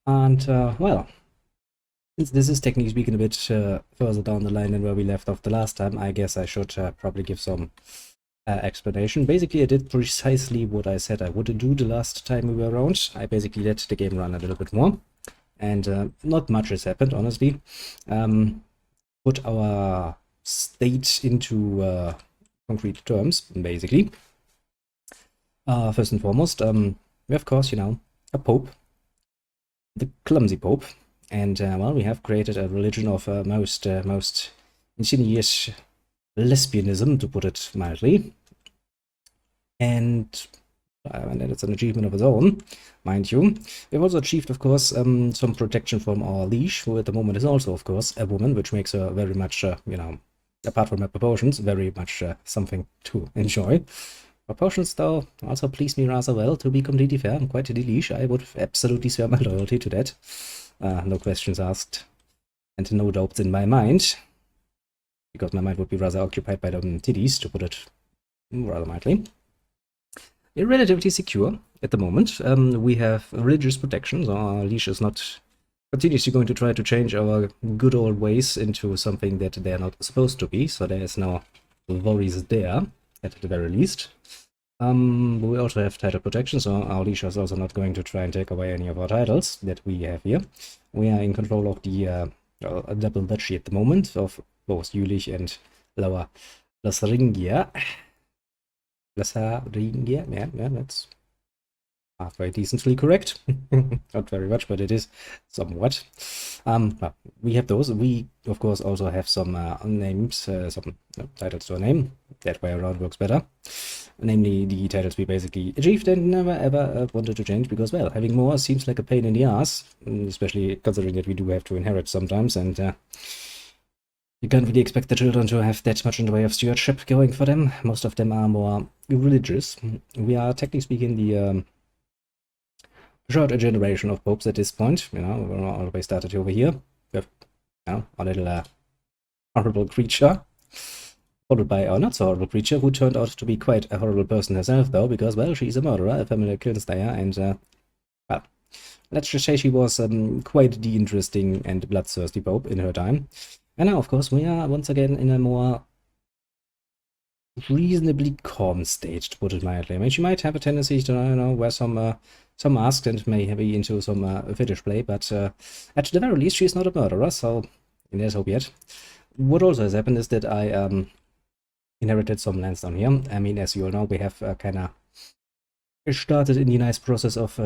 And, well, since this is technically speaking a bit further down the line than where we left off the last time, I guess I should probably give some explanation. Basically, I did precisely what I said I would do the last time we were around. I basically let the game run a little bit more, and not much has happened, honestly. Put our state into concrete terms, basically. First and foremost, we of course, a pope, the clumsy pope, and well, we have created a religion of most insidious lesbianism, to put it mildly, and that it's an achievement of its own, mind you. We've also achieved, of course, some protection from our leash, who at the moment is also, of course, a woman, which makes her very much, apart from her proportions, very much something to enjoy. Proportions, though, also please me rather well, to be completely fair. I'm quite delish. I would absolutely swear my loyalty to that. No questions asked, and no doubts in my mind, because my mind would be rather occupied by the titties, to put it rather mildly. We're relatively secure at the moment. We have religious protection, so our leash is not continuously going to try to change our good old ways into something that they're not supposed to be, so there is no worries there, at the very least. We also have title protection, so our leash is also not going to try and take away any of our titles that we have here. We are in control of the double duchy at the moment, of both Jülich and Lower Lotharingia. Yeah, that's halfway decently correct. Not very much, but it is somewhat. Well, we have those. We, of course, also have some names, some titles to a name. That way around works better. Namely, the titles we basically achieved and never ever wanted to change, because, well, having more seems like a pain in the ass, especially considering that we do have to inherit sometimes, and you can't really expect the children to have that much in the way of stewardship going for them. Most of them are more religious. We are, technically speaking, the short generation of popes at this point. We're all the way started over here with a little horrible creature, followed by our not so horrible creature, who turned out to be quite a horrible person herself, though, because, well, she's a murderer, a familiar killslayer, and, well, let's just say she was quite the interesting and bloodthirsty pope in her time. And now, of course, we are once again in a more reasonably calm state, to put it mildly. I mean, she might have a tendency to, wear some masks and may be into some fetish play, but at the very least, she's not a murderer, so there's hope yet. What also has happened is that I inherited some lands down here. I mean, as you all know, we have kind of started in the nice process of,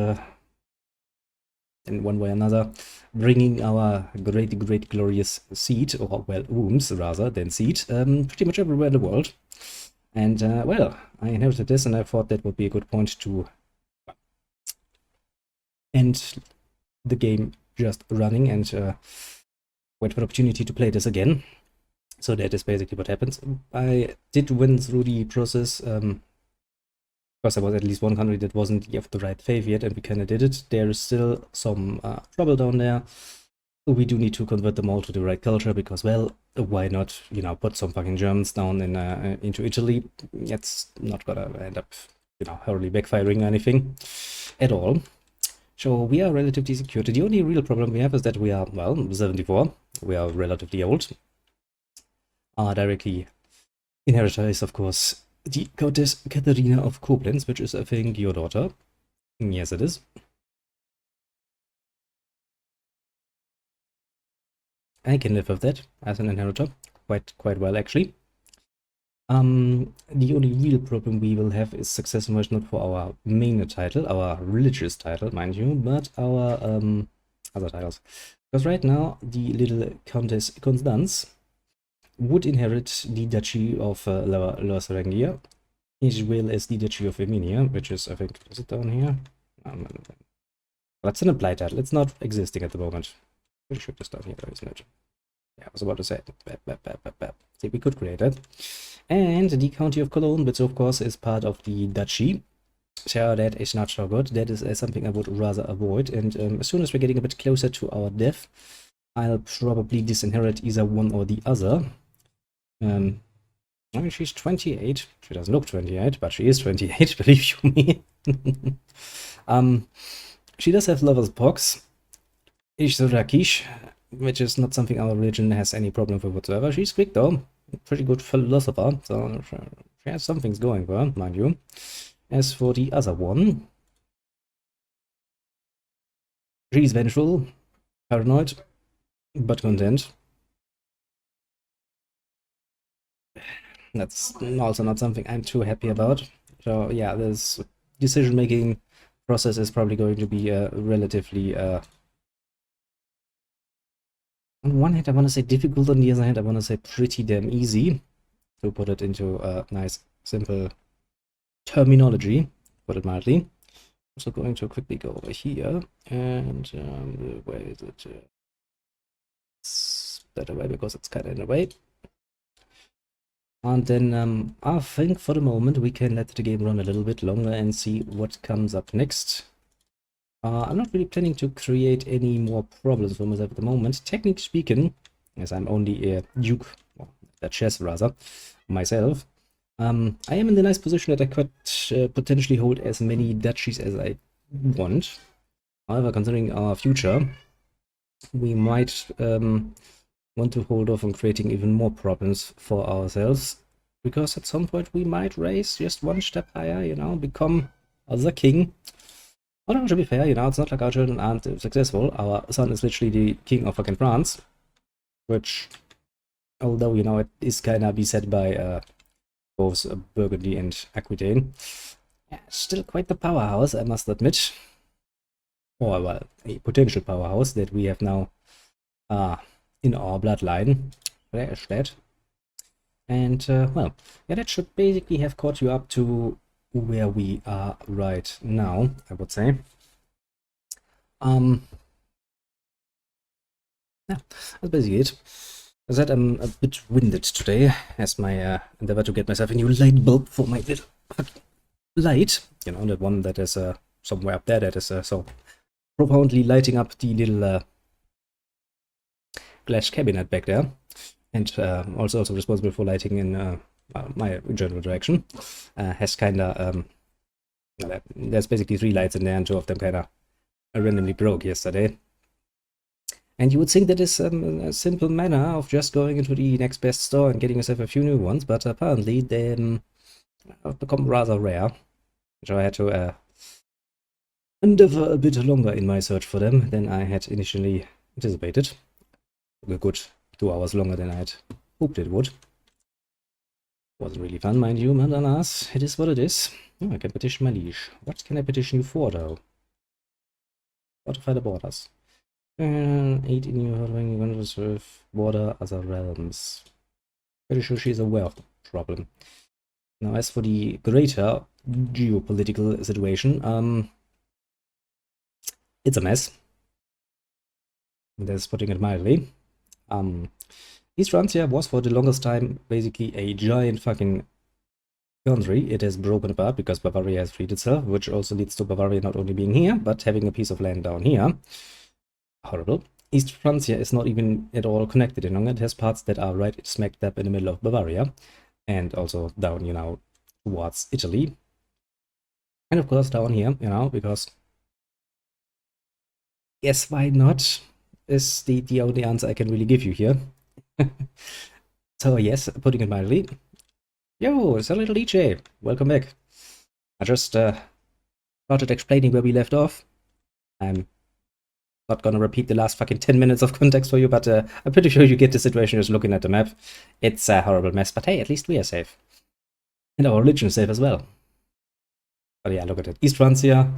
in one way or another, bringing our great glorious seed, or, well, wombs rather than seed, pretty much everywhere in the world. And, well, I inherited this, and I thought that would be a good point to end the game just running and wait for the opportunity to play this again. So that is basically what happens. I did win through the process, because there was at least one country that wasn't of the right faith yet, and we kind of did it. There is still some trouble down there. We do need to convert them all to the right culture, because, well, why not, put some fucking Germans down in into Italy? It's not gonna end up, horribly backfiring or anything at all. So we are relatively secure. The only real problem we have is that we are, well, 74. We are relatively old. Our directly inheritor is, of course, the Countess Katharina of Koblenz, which is, I think, your daughter. Yes, it is. I can live with that as an inheritor quite well, actually. The only real problem we will have is success merge, not for our main title, our religious title, mind you, but our other titles. Because right now, the little Countess Constance would inherit the Duchy of Lower Lotharingia, as well as the Duchy of Armenia, which is, I think, is it down here? That's an applied title. It's not existing at the moment. Pretty sure it's down here, though, isn't it? Yeah, I was about to say. See, we could create it. And the County of Cologne, which of course is part of the Duchy. So that is not so good. That is something I would rather avoid. And as soon as we're getting a bit closer to our death, I'll probably disinherit either one or the other. I mean, she's 28. She doesn't look 28, but she is 28, believe you me. She does have lover's pox. Ishzorakish, which is not something our religion has any problem with whatsoever. She's quick though, pretty good philosopher, so she has some things going for her, mind you. As for the other one, she's vengeful, paranoid, but content. That's also not something I'm too happy about. So yeah, this decision-making process is probably going to be relatively on one hand I want to say difficult, on the other hand I want to say pretty damn easy, to put it into a nice simple terminology, put it mildly. So going to quickly go over here, and where is it? It's that away because it's kind of in the way. And then I think for the moment we can let the game run a little bit longer and see what comes up next. I'm not really planning to create any more problems for myself at the moment. Technically speaking, as I'm only a duke, well, a chess rather, myself, I am in the nice position that I could potentially hold as many duchies as I want. However, considering our future, we might want to hold off on creating even more problems for ourselves, because at some point we might raise just one step higher, you know, become the king. Although, to be fair, you know, it's not like our children aren't successful. Our son is literally the king of fucking France, which, although, you know, it is kind of beset by both Burgundy and Aquitaine, yeah, still quite the powerhouse, I must admit. Or, well, a potential powerhouse that we have now in our bloodline. There is that. And, well, yeah, that should basically have caught you up to where we are right now, I would say. Yeah, that's basically it. As I said, I'm a bit winded today, as my endeavor to get myself a new light bulb for my little light. You know, the one that is somewhere up there that is so profoundly lighting up the little glass cabinet back there. And also responsible for lighting in my general direction. Has kind of, there's basically 3 lights in there, and 2 of them kind of randomly broke yesterday. And you would think that is a simple manner of just going into the next best store and getting yourself a few new ones, but apparently they have become rather rare. So I had to endeavor a bit longer in my search for them than I had initially anticipated. A good 2 hours longer than I had hoped it would. Wasn't really fun, mind you, man, alas. It is what it is. Oh, I can petition my liege. What can I petition you for, though? Fortify the borders. 8 in your you want to serve border other realms. Pretty sure she's aware of the problem. Now, as for the greater geopolitical situation, it's a mess. That's putting it mildly. East Francia was for the longest time basically a giant fucking country. It has broken apart because Bavaria has freed itself, which also leads to Bavaria not only being here, but having a piece of land down here. Horrible. East Francia is not even at all connected any longer. It has parts that are right smack dab in the middle of Bavaria, and also down, you know, towards Italy. And of course down here, you know, because yes, why not, is the only answer I can really give you here. So yes, putting it mildly. Yo, it's a little DJ. Welcome back. I just started explaining where we left off. I'm not gonna repeat the last fucking 10 minutes of context for you, but I'm pretty sure you get the situation just looking at the map. It's a horrible mess, but hey, at least we are safe. And our religion is safe as well. But yeah, look at it. East Francia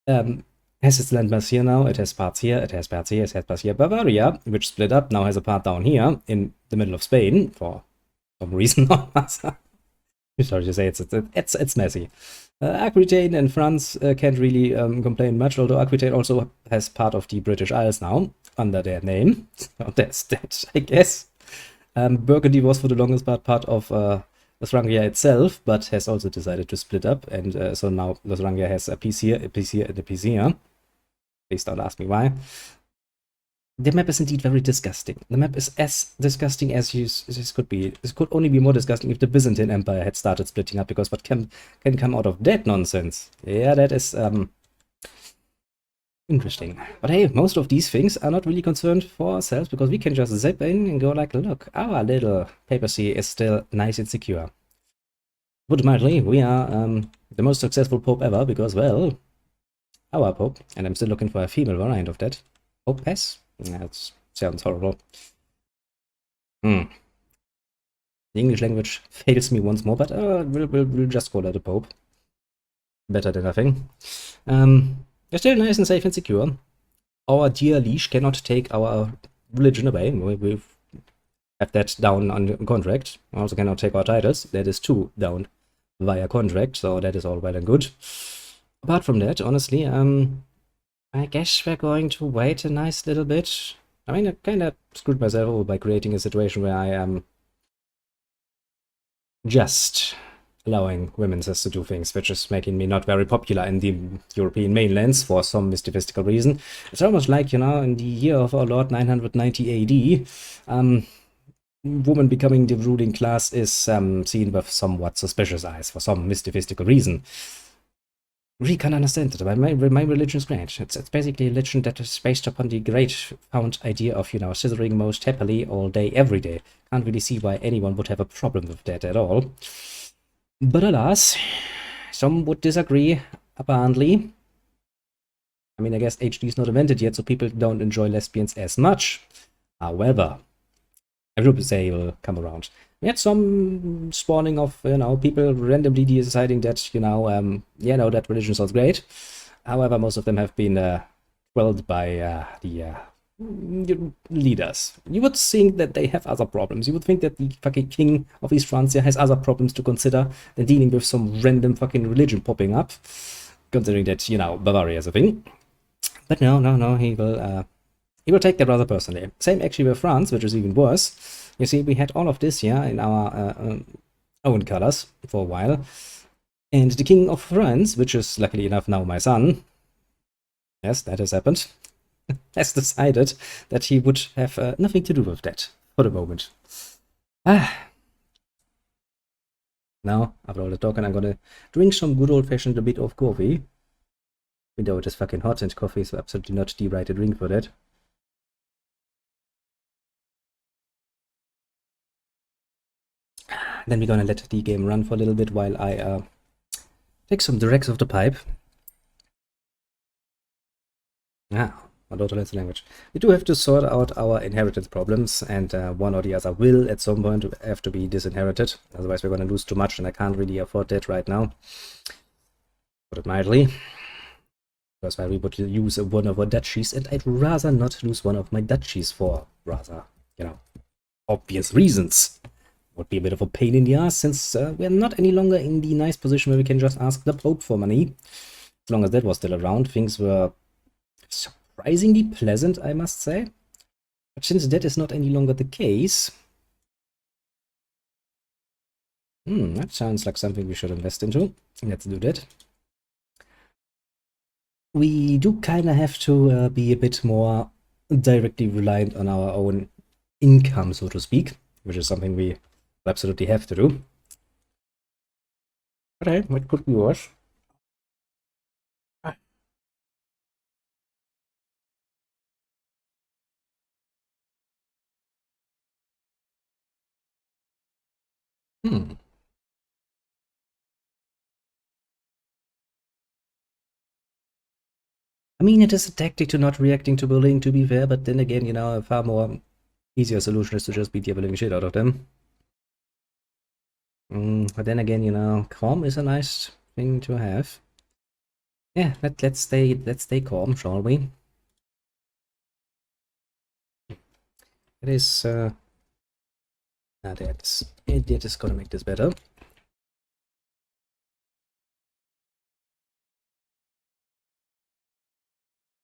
has its landmass here now. It has parts here, it has parts here, it has parts here. Bavaria, which split up, now has a part down here in the middle of Spain for some reason or other. Sorry to say, it's messy. Aquitaine and France can't really complain much, although Aquitaine also has part of the British Isles now under their name. So that's that, I guess. Burgundy was for the longest part of Lotharingia itself, but has also decided to split up, and so now Lotharingia has a piece here, a piece here, and a piece here. Please don't ask me why. The map is indeed very disgusting. The map is as disgusting as this could be. This could only be more disgusting if the Byzantine Empire had started splitting up, because what can come out of that nonsense? Yeah, that is Interesting. But hey, most of these things are not really concerned for ourselves because we can just zip in and go like, look, our little papacy is still nice and secure. Ultimately, we are the most successful pope ever because, well, our pope, and I'm still looking for a female variant of that. Pope S? That sounds horrible. The English language fails me once more, but we'll just call it a pope. Better than nothing. They're still nice and safe and secure. Our dear liege cannot take our religion away. We have that down on contract. We also cannot take our titles. That is too down via contract, so that is all well and good. Apart from that, honestly, I guess we're going to wait a nice little bit. I mean, I kind of screwed myself over by creating a situation where I am just allowing women to do things, which is making me not very popular in the European mainlands for some mystical reason. It's almost like, you know, in the year of our Lord 990 AD, woman becoming the ruling class is seen with somewhat suspicious eyes for some mystical reason. Really can't understand it. My religion is great. It's basically a religion that is based upon the great found idea of, you know, scissoring most happily all day, every day. Can't really see why anyone would have a problem with that at all. But alas, some would disagree, apparently. I mean, I guess HD is not invented yet, so people don't enjoy lesbians as much. However, I would say it will come around. We had some spawning of, you know, people randomly deciding that, you know, yeah, no, that religion sounds great. However, most of them have been quelled by the leaders. You would think that they have other problems. You would think that the fucking king of East Francia has other problems to consider than dealing with some random fucking religion popping up, considering that, you know, Bavaria is a thing. But no, he will take that rather personally. Same actually with France, which is even worse. You see, we had all of this here in our own colors for a while. And the king of France, which is luckily enough now my son, yes, that has happened, has decided that he would have nothing to do with that for the moment. Now, after all the talking, I'm gonna drink some good old-fashioned bit of coffee. Even though it is fucking hot and coffee is absolutely not the right drink for that. Then we're gonna let the game run for a little bit while I take some directs off the pipe. My daughter learns the language. We do have to sort out our inheritance problems, and one or the other will at some point have to be disinherited. Otherwise, we're gonna lose too much, and I can't really afford that right now. Put it mildly. That's why we would use one of our duchies, and I'd rather not lose one of my duchies for rather, you know, obvious reasons. Would be a bit of a pain in the ass, since we're not any longer in the nice position where we can just ask the Pope for money. As long as that was still around, things were surprisingly pleasant, I must say. But since that is not any longer the case... that sounds like something we should invest into. Let's do that. We do kind of have to be a bit more directly reliant on our own income, so to speak, which is something we absolutely have to do. But hey, what could be worse? I mean, it is a tactic to not reacting to bullying, to be fair, but then again, you know, a far more easier solution is to just beat the living shit out of them. But then again, you know, calm is a nice thing to have. Yeah, let's stay calm, shall we? It is that is gonna make this better.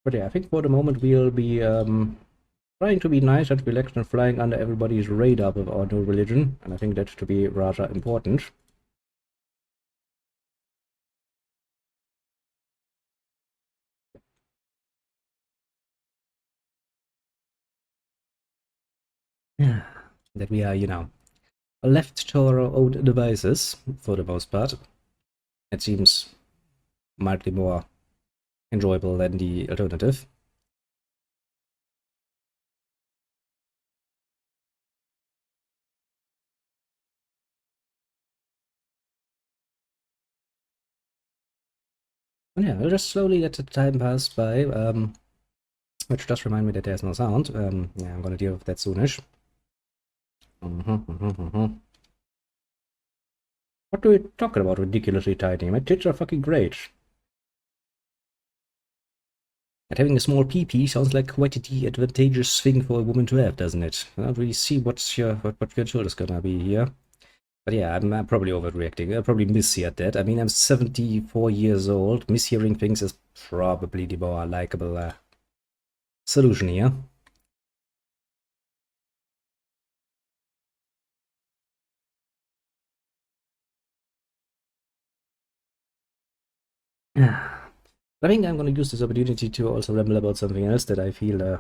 But yeah, I think for the moment we'll be trying to be nice and relaxed and flying under everybody's radar with our new religion, and I think that to be rather important. That we are, you know, left to our own devices for the most part. It seems mildly more enjoyable than the alternative. And yeah, I'll just slowly let the time pass by, which does remind me that there's no sound. Yeah, I'm gonna deal with that soonish. What are we talking about ridiculously tiny? My tits are fucking great. And having a small PP sounds like quite the advantageous thing for a woman to have, doesn't it? I don't really see what your choice is gonna be here. But yeah, I'm probably overreacting. I probably misheard that. I mean, I'm 74 years old. Mishearing things is probably the more likable solution here. I think I'm going to use this opportunity to also ramble about something else that I feel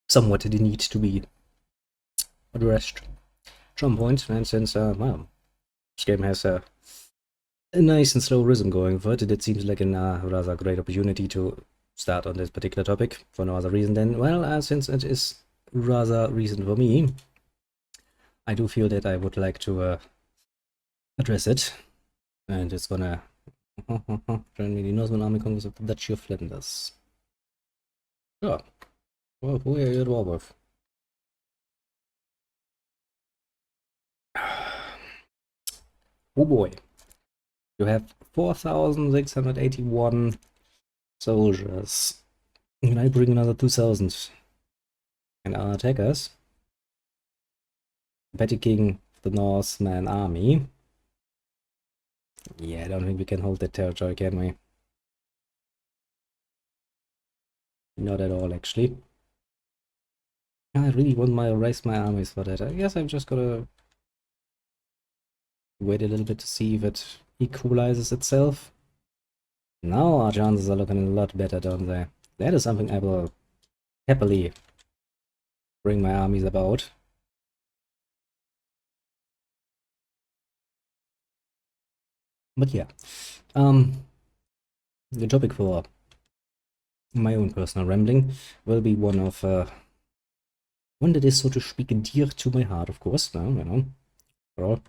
somewhat the need to be addressed at some point. And since, well, this game has a nice and slow rhythm going for it, it seems like a rather great opportunity to start on this particular topic for no other reason than, well, since it is rather recent for me, I do feel that I would like to address it. And it's gonna join me the Northern Army Congress of the Duchy of Flanders. Sure. Well, who are you at war with? Oh boy. You have 4,681 soldiers. Can I bring another 2,000? And our attackers? Betting the Northman army. Yeah, I don't think we can hold that territory, can we? Not at all, actually. I really want to raise my armies for that. I guess I'm just gonna wait a little bit to see if it equalizes itself. Now our chances are looking a lot better, don't they? That is something I will happily bring my armies about. But yeah, the topic for my own personal rambling will be one of one that is, so to speak, dear to my heart, of course. Now, you know, for all,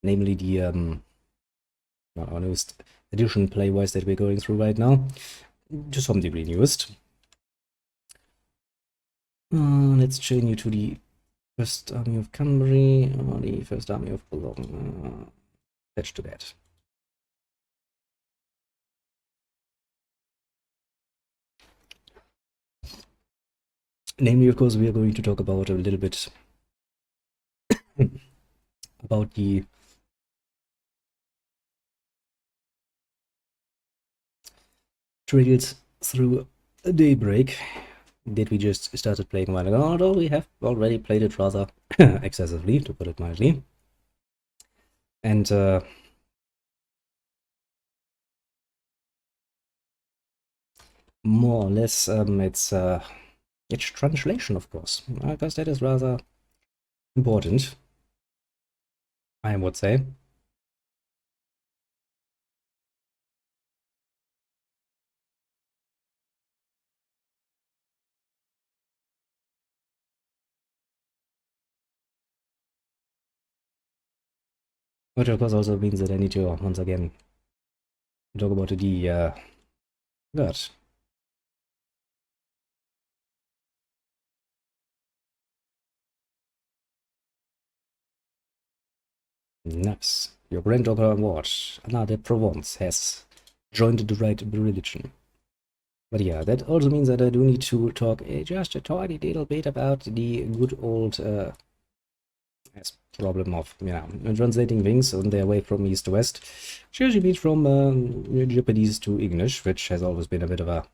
namely the our newest edition play-wise that we're going through right now, to some degree newest. Let's chain you to the First Army of Cambry, or the First Army of Boulogne. Attached to that. Namely, of course, we are going to talk about a little bit about the Trails Through Daybreak that we just started playing a while ago, although we have already played it rather excessively, to put it mildly. And more or less it's translation, of course, because that is rather important, I would say. Which of course also means that I need to once again talk about the God. Nice. Your granddaughter award, Anna de Provence, has joined the right religion. But yeah, that also means that I do need to talk just a tiny little bit about the good old problem of, you know, translating things on their way from east to west. Which usually means from Japanese to English, which has always been a bit of a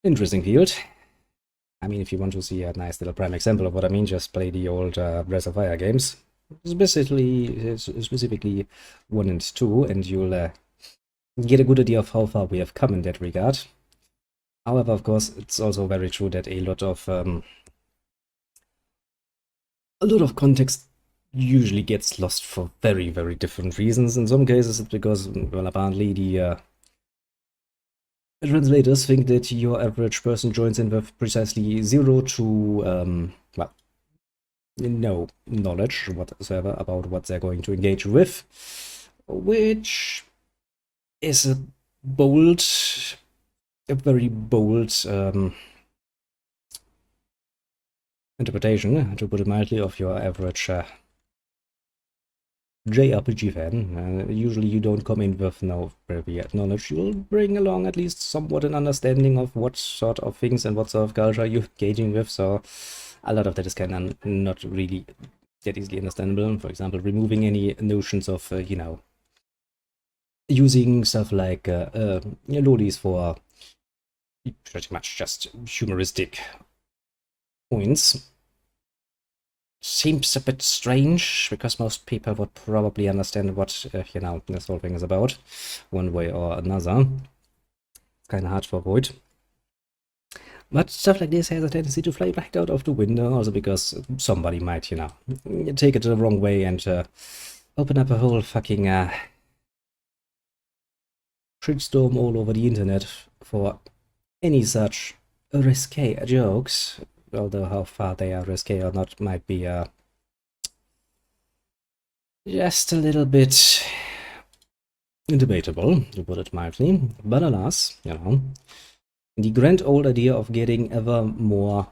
interesting field. I mean, if you want to see a nice little prime example of what I mean, just play the old Breath of Fire games, specifically 1 and 2, and you'll get a good idea of how far we have come in that regard. However, of course, it's also very true that a lot of context usually gets lost for very, very different reasons. In some cases, it's because, well, apparently the translators think that your average person joins in with precisely zero to, well, no knowledge whatsoever about what they're going to engage with, which is a very bold interpretation, to put it mildly, of your average JRPG fan. Usually you don't come in with no previous knowledge. You'll bring along at least somewhat an understanding of what sort of things and what sort of culture you're engaging with, so a lot of that is kind of not really that easily understandable. For example, removing any notions of, you know, using stuff like lolis for pretty much just humoristic points seems a bit strange, because most people would probably understand what, you know, this whole thing is about, one way or another. It's kind of hard to avoid. But stuff like this has a tendency to fly right out of the window, also because somebody might, you know, take it the wrong way and open up a whole fucking shitstorm all over the internet for any such risque jokes. Although how far they are risque or not might be just a little bit debatable, to put it mildly. But alas, you know, the grand old idea of getting ever more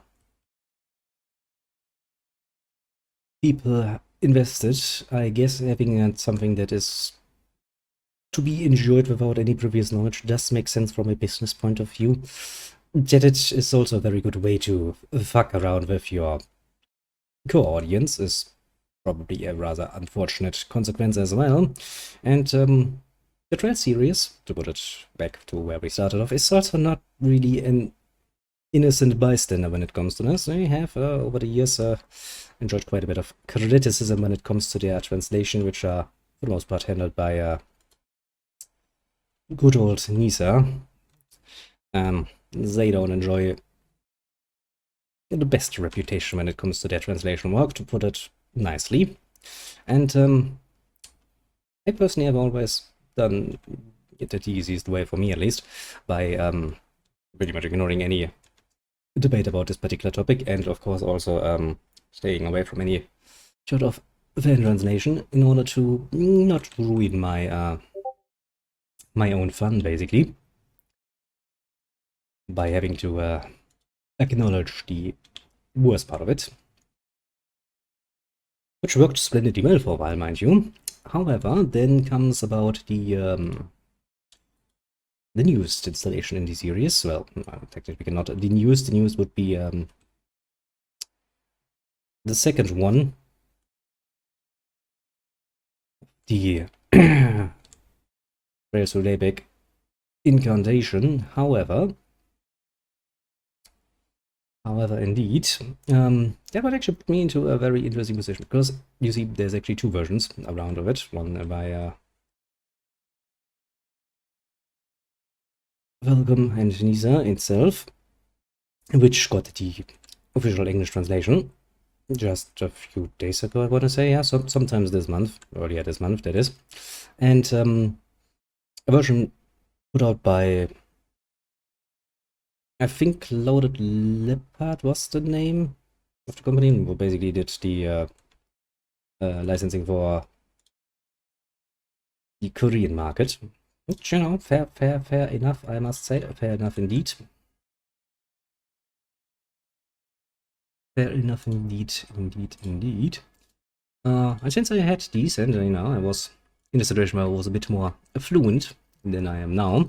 people invested, I guess having something that is to be enjoyed without any previous knowledge does make sense from a business point of view. Yet it is also a very good way to fuck around with your core audience, is probably a rather unfortunate consequence as well. And the Trail series, to put it back to where we started off, is also not really an innocent bystander when it comes to this. They have, over the years, enjoyed quite a bit of criticism when it comes to their translation, which are, for the most part, handled by good old Nisa. They don't enjoy the best reputation when it comes to their translation work, to put it nicely. And I personally have always done it the easiest way, for me at least, by pretty much ignoring any debate about this particular topic, and of course also staying away from any sort of fan translation, in order to not ruin my my own fun, basically, by having to acknowledge the worst part of it, which worked splendidly well for a while, mind you. However, then comes about the newest installation in the series. Well, technically not the newest. The newest would be the second one, the Railsulabic incantation. However, indeed, that would actually put me into a very interesting position, because you see, there's actually two versions around of it. One by Welcome and Nisa itself, which got the official English translation just a few days ago, I want to say. Yeah, sometimes this month, earlier this month, that is. And a version put out by, I think, Loaded Leopard was the name of the company, who basically did the licensing for the Korean market. Which, you know, fair enough, I must say. Fair enough indeed. Fair enough indeed. And since I had these, and you know, I was in a situation where I was a bit more fluent than I am now,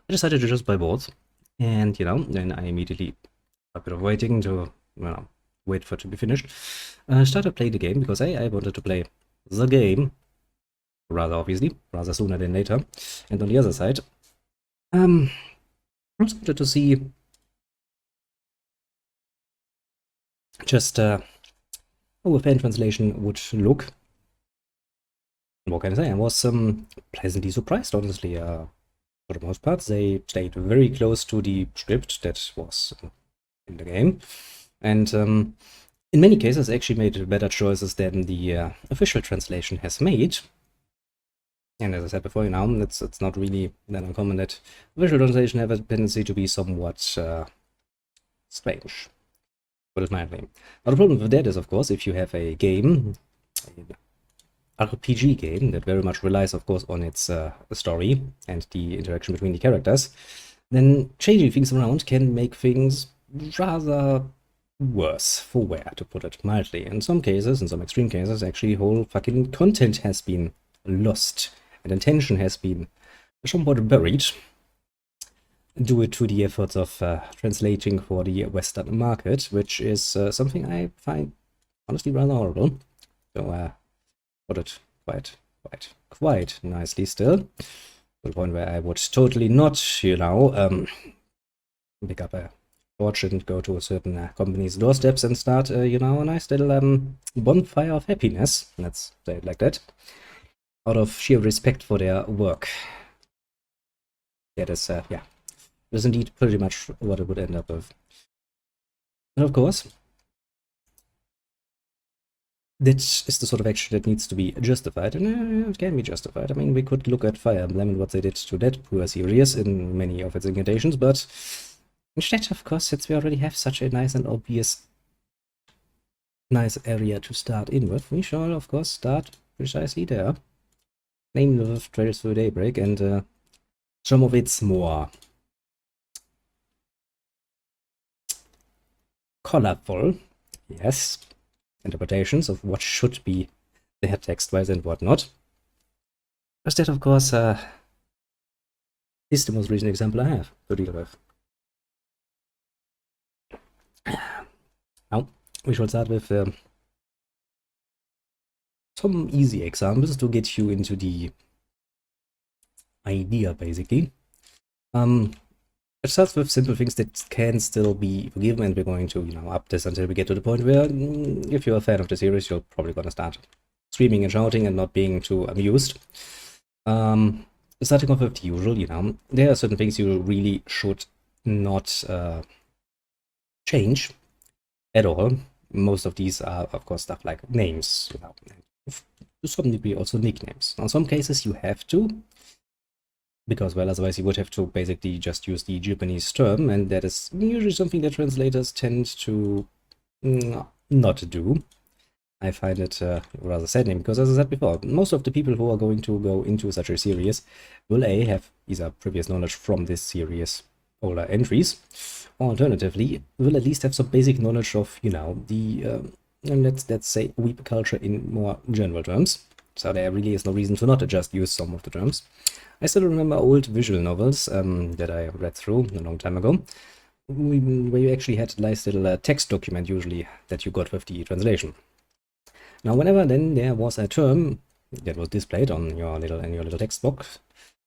I decided to just buy both. And, you know, then I immediately, a bit of waiting to, well, wait for it to be finished, started playing the game, because I wanted to play the game, rather obviously, rather sooner than later. And on the other side, I also wanted to see just how a fan translation would look. What can I say? I was pleasantly surprised, honestly. For the most part, they stayed very close to the script that was in the game. And in many cases actually made better choices than the official translation has made. And as I said before, it's not really that uncommon that official translation have a tendency to be somewhat strange, put it mildly. Now the problem with that is, of course, if you have a game, an RPG game that very much relies, of course, on its story and the interaction between the characters, then changing things around can make things rather worse, for wear, to put it mildly. In some cases, in some extreme cases, actually whole fucking content has been lost and intention has been somewhat buried due to the efforts of translating for the Western market, which is something I find honestly rather horrible. So put it quite nicely still, to the point where I would totally not, pick up a torch and go to a certain company's doorsteps and start, a nice little bonfire of happiness, let's say it like that, out of sheer respect for their work. That is, yeah, is indeed pretty much what it would end up with. And of course, that is the sort of action that needs to be justified, and it can be justified. I mean, we could look at Fire Emblem and what they did to that poor series in many of its incarnations, but instead, of course, since we already have such a nice and obvious nice area to start in with, we shall, of course, start precisely there. Namely with Trails Through Daybreak and some of its more colorful, yes, interpretations of what should be there text-wise and whatnot. Because that, of course, is the most recent example I have to deal with. Now, we shall start with some easy examples to get you into the idea, basically. It starts with simple things that can still be forgiven, and we're going to, up this until we get to the point where, if you're a fan of the series, you're probably going to start screaming and shouting and not being too amused. Starting off with the usual, there are certain things you really should not change at all. Most of these are, of course, stuff like names, to some degree also nicknames. In some cases you have to, because, well, otherwise you would have to basically just use the Japanese term, and that is usually something that translators tend to not do. I find it rather saddening, because, as I said before, most of the people who are going to go into such a series will have either previous knowledge from this series, older entries, or alternatively will at least have some basic knowledge of, the let's say weeb culture in more general terms. So there really is no reason to not just use some of the terms. I still remember old visual novels that I read through a long time ago, where you actually had a nice little text document usually that you got with the translation. Now, whenever then there was a term that was displayed on your little text box,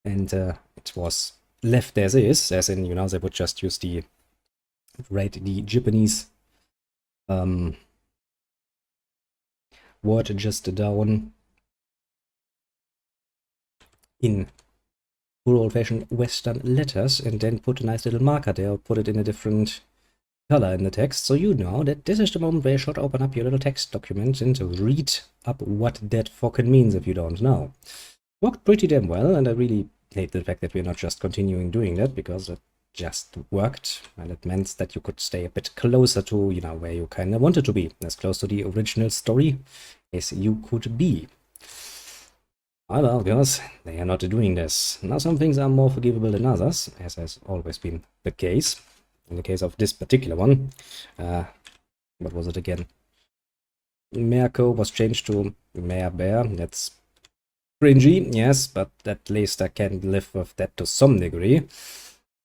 and it was left as is, as in, they would just use the Japanese word just down in good old-fashioned Western letters, and then put a nice little marker there, or put it in a different color in the text, so you know that this is the moment where you should open up your little text document and read up what that fucking means if you don't know. Worked pretty damn well, and I really hate the fact that we're not just continuing doing that, because it just worked, and it meant that you could stay a bit closer to, where you kind of wanted to be, as close to the original story as you could be. Well, because they are not doing this. Now, some things are more forgivable than others, as has always been the case. In the case of this particular one, what was it again? Merco was changed to Mare Bear. That's cringy, yes, but at least I can live with that to some degree.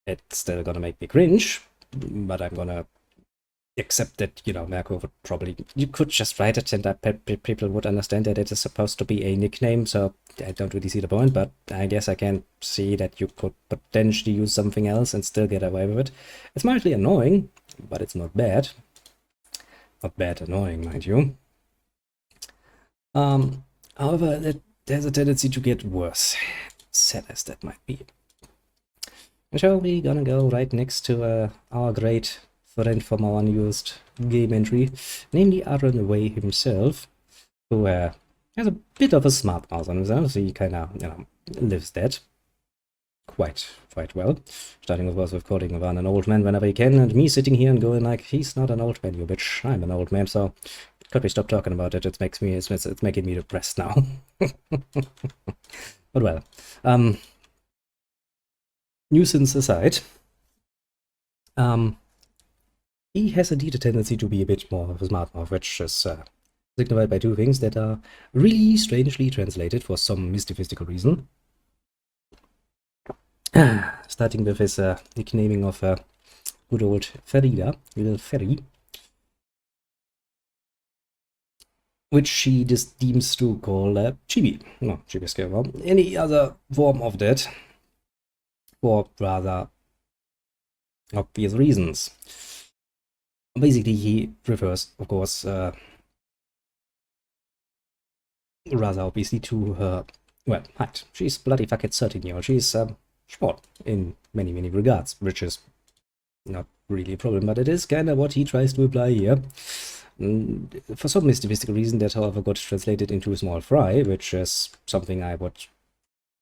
It's still gonna make me cringe, but I'm gonna accept that, Merco would probably... You could just write it and people would understand that it is supposed to be a nickname, so I don't really see the point, but I guess I can see that you could potentially use something else and still get away with it. It's mildly annoying, but it's not bad. Not bad annoying, mind you. However, there's a tendency to get worse, sad as that might be. And so we're gonna go right next to our great different from our newest game entry, namely Aaron Way himself, who has a bit of a smart mouth on himself, so he kinda, lives that quite well. Starting, of course, with calling Ivan an old man whenever he can, and me sitting here and going like, he's not an old man, you bitch, I'm an old man, so could we stop talking about it? It's making me depressed now. But well, nuisance aside, he has indeed a tendency to be a bit more of a smart mouth, which is signified by two things that are really strangely translated for some mystical reason. Starting with his nicknaming of good old Farida, little Ferry, which she just deems to call Chibi. No, Chibi is well, any other form of that, for rather obvious reasons. Basically, he refers, of course, rather obviously to her, well, height. She's bloody fucking 13 years old. She's short in many regards, which is not really a problem, but it is kind of what he tries to apply here. For some mystical reason, that, however, got translated into small fry, which is something I would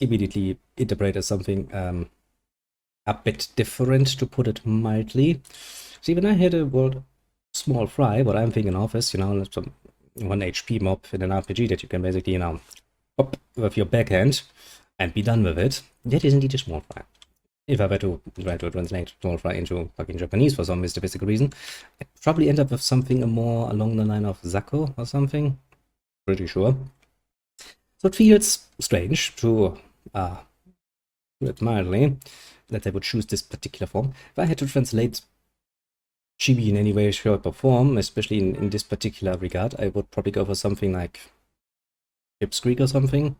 immediately interpret as something a bit different, to put it mildly. See, when I hear the word small fry, what I'm thinking of is, some 1 HP mob in an RPG that you can basically, pop with your backhand and be done with it. That is indeed a small fry. If I were to try to translate small fry into fucking Japanese for some mystical reason, I'd probably end up with something more along the line of Zako or something. Pretty sure. So it feels strange to put it mildly that they would choose this particular form. If I had to translate Chibi in any way, shape, or form, especially in this particular regard, I would probably go for something like Pipsqueak or something.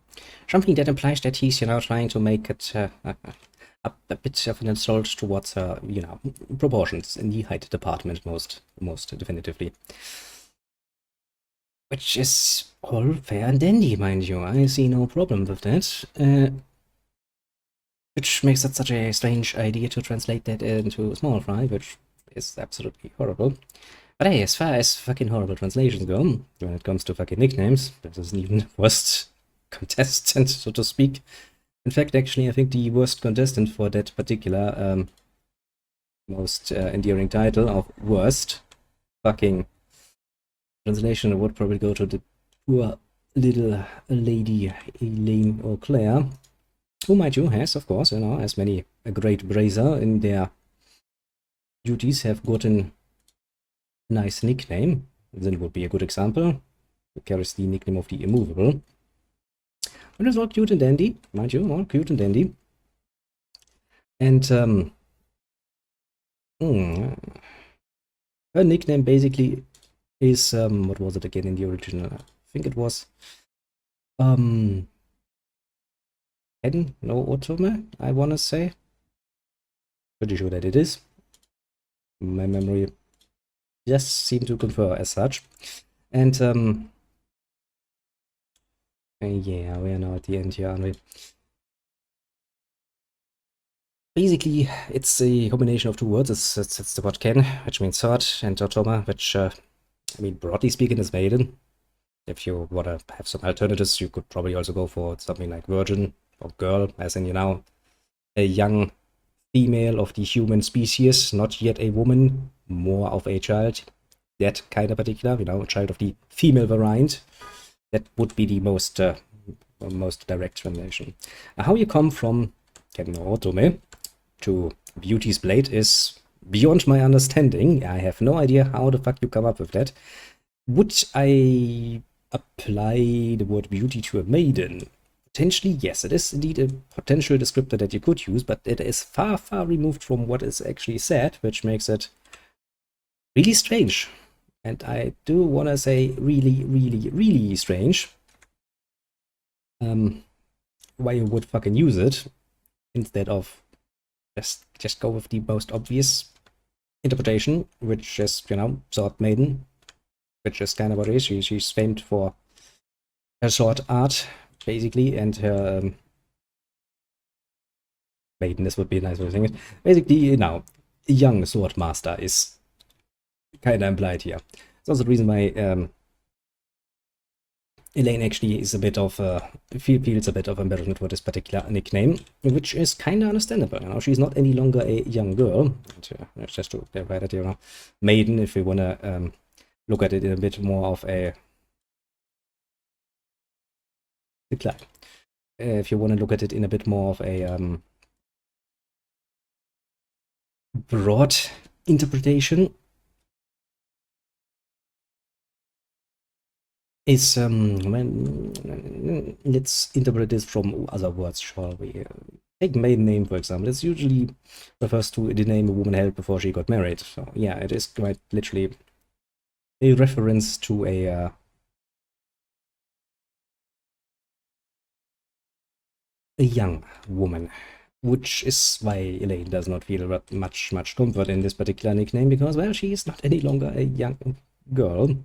Something that implies that he's, trying to make it a bit of an insult towards her, proportions in the height department, most definitively. Which is all fair and dandy, mind you. I see no problem with that. Which makes it such a strange idea to translate that into small fry, which is absolutely horrible. But hey, as far as fucking horrible translations go, when it comes to fucking nicknames, this isn't even the worst contestant, so to speak. In fact, actually, I think the worst contestant for that particular most endearing title of worst fucking translation would probably go to the poor little lady Elaine or Claire, who, mind you, has, of course, as many a great brazier in their duties, have gotten a nice nickname. Then would be a good example. Who carries the nickname of the Immovable. And it's all cute and dandy, mind you, all cute and dandy. And her nickname basically is what was it again in the original? I think it was Hen no Otome, I wanna say. Pretty sure that it is. My memory just seemed to confer as such. And yeah, we are now at the end here, aren't we? Basically, it's a combination of two words. It's the word Ken, which means sword, and Otoma, which, broadly speaking, is maiden. If you want to have some alternatives, you could probably also go for something like virgin or girl, as in, a young female of the human species, not yet a woman, more of a child. That kind of particular, a child of the female variant. That would be the most direct translation. How you come from Ken no Otome to Beauty's Blade is beyond my understanding. I have no idea how the fuck you come up with that. Would I apply the word beauty to a maiden? Potentially, yes. It is indeed a potential descriptor that you could use, but it is far removed from what is actually said, which makes it really strange. And I do want to say really strange. Why you would fucking use it instead of just go with the most obvious interpretation, which is, sword maiden, which is kind of what it is. She's famed for her sword art, basically, and her maiden, this would be a nice way of saying it. Basically, a young sword master is kind of implied here. It's also the reason why Elaine actually is a bit of feels a bit of embarrassment for this particular nickname, which is kind of understandable. You know, she's not any longer a young girl. And, just to clarify that, you know, maiden, if we want to look at it in a bit more of a decline. If you want to look at it in a bit more of a broad interpretation, is let's interpret this from other words, shall we? Take maiden name, for example. This usually refers to the name a woman held before she got married. So yeah, it is quite literally a reference to a young woman, which is why Elaine does not feel much comfort in this particular nickname, because, well, she is not any longer a young girl.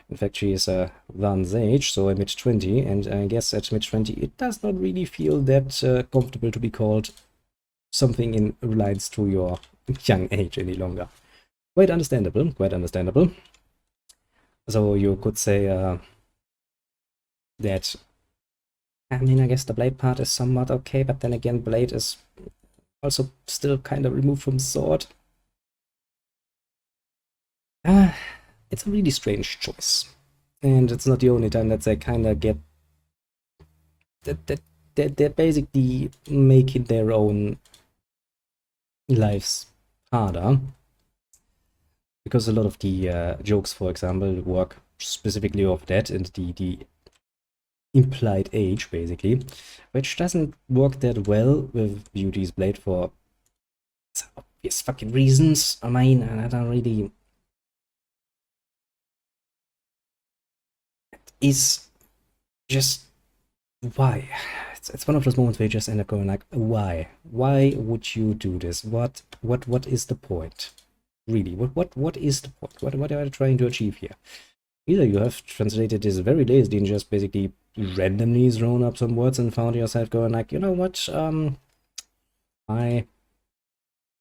In fact, she is Van's age, so a mid-20, and I guess at mid-20 it does not really feel that comfortable to be called something in reliance to your young age any longer. Quite understandable, quite understandable. So you could say that, I mean, I guess the blade part is somewhat okay, but then again, blade is also still kind of removed from sword. It's a really strange choice. And it's not the only time that they kind of get that they're basically making their own lives harder. Because a lot of the jokes, for example, work specifically off that and the implied age, basically, which doesn't work that well with Beauty's Blade for obvious fucking reasons. I mean, I don't really... Is just... Why? It's one of those moments where you just end up going like, why? Why would you do this? What is the point? Really, what is the point? What are you trying to achieve here? Either you have translated this very lazily and just basically randomly thrown up some words and found yourself going like, you know what, I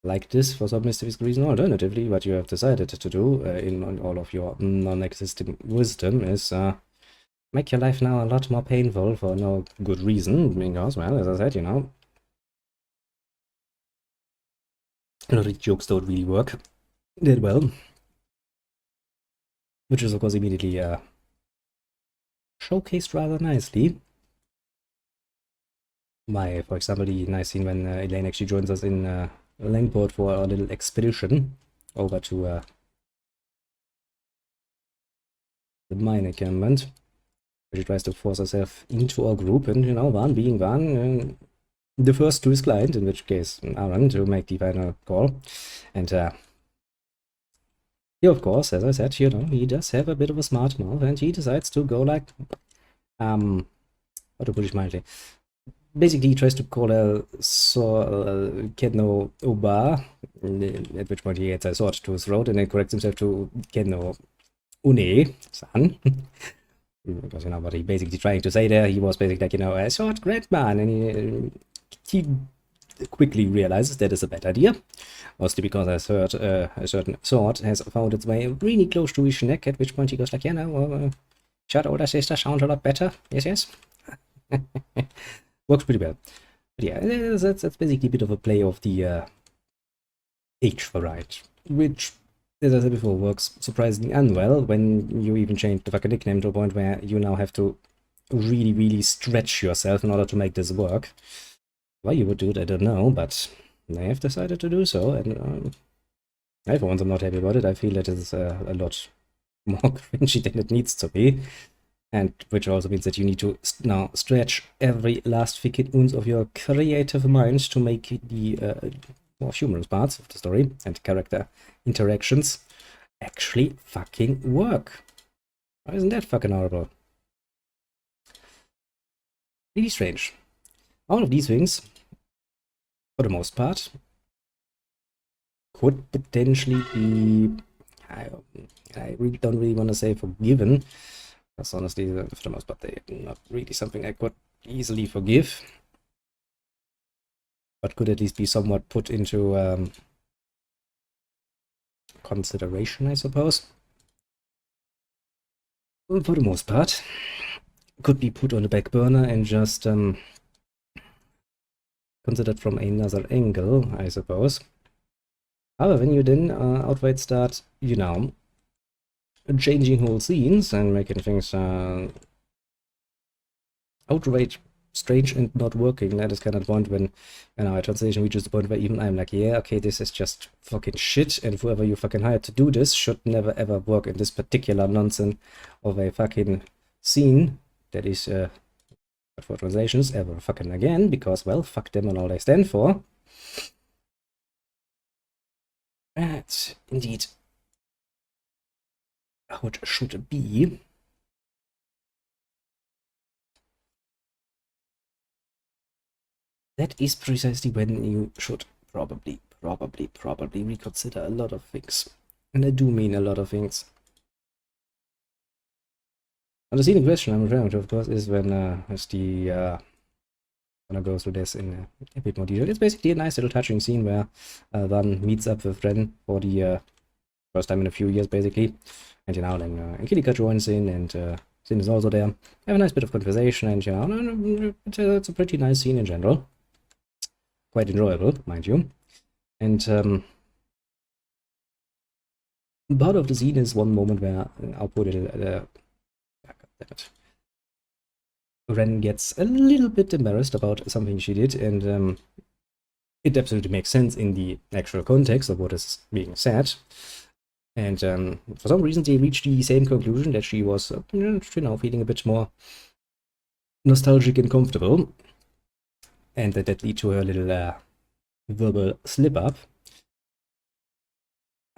like this for some mysterious reason. Alternatively, what you have decided to do in all of your non-existing wisdom is make your life now a lot more painful for no good reason, because, well, as I said, you know, a lot of jokes don't really work that well, which is of course immediately showcased rather nicely by, for example, the nice scene when Elaine actually joins us in Langport for a little expedition over to the mine encampment, where she tries to force herself into our group, and, you know, Van being Van, the first to his client, in which case Aaron, to make the final call. And he, of course, as I said, you know, he does have a bit of a smart mouth, and he decides to go like, how to put it mildly, basically he tries to call her Kenno Oba, at which point he gets a sword to his throat and then corrects himself to Kenno Une-san. Because, you know, what he basically trying to say there, he was basically like, you know, a sword great man, and he quickly realizes that is a bad idea, mostly because I heard a certain sword has found its way really close to his neck, at which point he goes like, yeah, no, shut older sister, sound a lot better, yes. Works pretty well. But yeah, that's basically a bit of a play of the age variety, which, as I said before, works surprisingly unwell when you even change the fucking nickname to a point where you now have to really stretch yourself in order to make this work. Why you would do it, I don't know, but they have decided to do so, and I, for once, I'm not happy about it. I feel that it's a lot more cringy than it needs to be, and which also means that you need to now stretch every last fucking ounce of your creative mind to make the more humorous parts of the story and character interactions actually fucking work. Why isn't that fucking horrible? Really strange. All of these things, for the most part, could potentially be, I really don't really want to say forgiven, because honestly, for the most part, they're not really something I could easily forgive, but could at least be somewhat put into consideration, I suppose. For the most part, could be put on the back burner and just considered from another angle, I suppose. However, when you then outright start, you know, changing whole scenes and making things outright strange and not working, that is kind of the point when, you know, a translation reaches the point where even I'm like, yeah, okay, this is just fucking shit, and whoever you fucking hired to do this should never ever work in this particular nonsense of a fucking scene that is, for translations, ever fucking again, because, well, fuck them and all they stand for. That's indeed how it should be. That is precisely when you should probably reconsider a lot of things. And I do mean a lot of things. And the scene in question I'm referring to, of course, is when I'm gonna go through this in a bit more detail. It's basically a nice little touching scene where Van meets up with Ren for the first time in a few years, basically. And, you know, then Angelica joins in, and Sin is also there. They have a nice bit of conversation, and, you know, it's a pretty nice scene in general. Quite enjoyable, mind you. And part of the scene is one moment where, I'll put it, God damn it. Ren gets a little bit embarrassed about something she did, and it absolutely makes sense in the actual context of what is being said. And for some reason they reached the same conclusion, that she was, you know, feeling a bit more nostalgic and comfortable, and that led to her little verbal slip-up.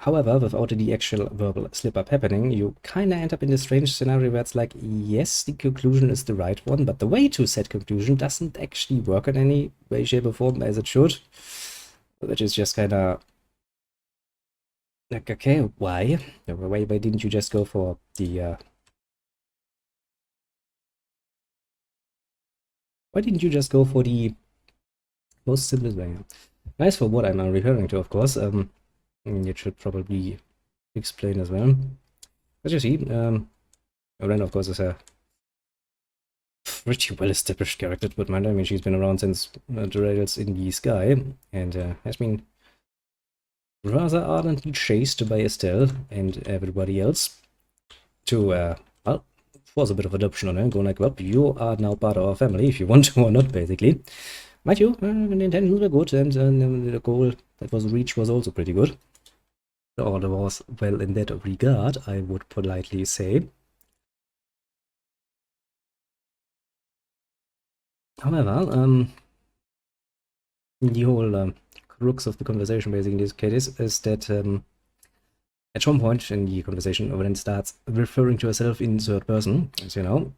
However, without the actual verbal slip-up happening, you kinda end up in this strange scenario where it's like, yes, the conclusion is the right one, but the way to said conclusion doesn't actually work in any way, shape, or form as it should. Which is just kinda like, okay, why? Why didn't you just go for the why didn't you just go for the most simplest way? Nice for what I'm referring to, of course. It should probably explain as well. As you see, Ren, of course, is a pretty well-established character to put mind. I mean, she's been around since the Rails in the Sky, and has been rather ardently chased by Estelle and everybody else to, well, force a bit of adoption on her, going like, well, you are now part of our family, if you want to or not, basically. Mind you, the intentions were good, and the goal that was reached was also pretty good. The order was well in that regard, I would politely say. However, the whole crux of the conversation, basically, in this case, is that at some point in the conversation, Ren starts referring to herself in third person, as you know,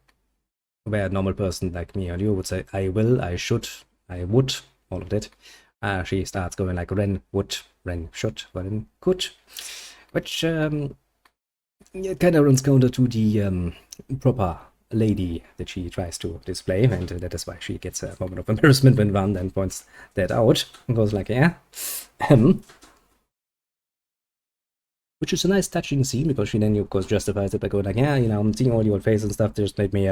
where a normal person like me or you would say, I will, I should, I would, all of that. She starts going like Ren would, Ren should, Ren could, which kind of runs counter to the proper lady that she tries to display, and that is why she gets a moment of embarrassment when Van then points that out and goes like, yeah. Which is a nice touching scene, because she then, of course, justifies it by going like, yeah, you know, seeing all the old faces and stuff just made me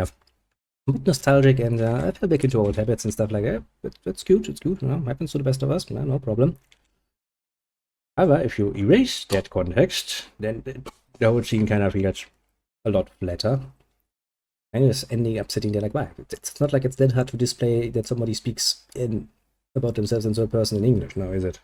nostalgic, and I fell back into old habits and stuff like that. It's cute, you know, happens to the best of us, no problem. However, if you erase that context, then the whole scene kind of gets a lot flatter. And it's ending up sitting there like, why? It's not like it's that hard to display that somebody speaks about themselves in third person in English, now is it?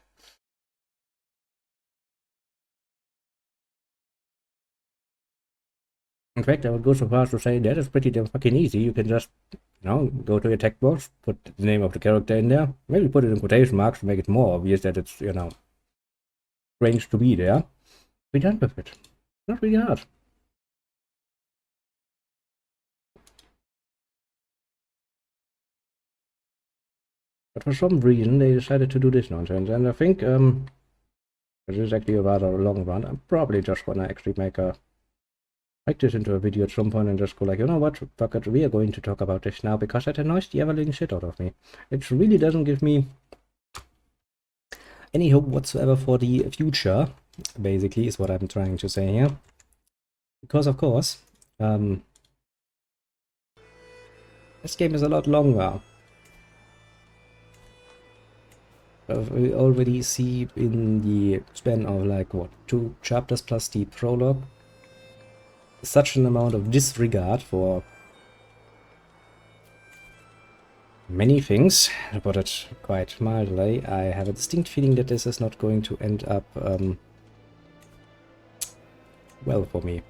In fact, I would go so far as to say that is pretty damn fucking easy. You can just, you know, go to your text box, put the name of the character in there, maybe put it in quotation marks to make it more obvious that it's, you know, strange to be there. Be done with it. Not really hard. But for some reason, they decided to do this nonsense, and I think, this is actually a rather long run. I'm probably just gonna actually make this into a video at some point and just go like, you know what, fuck it, we are going to talk about this now, because that annoys the ever-living shit out of me. It really doesn't give me any hope whatsoever for the future, basically, is what I'm trying to say here. Because, of course, this game is a lot longer. We already see in the span of like, what, 2 chapters plus the prologue, such an amount of disregard for many things, to put it quite mildly. I have a distinct feeling that this is not going to end up well for me.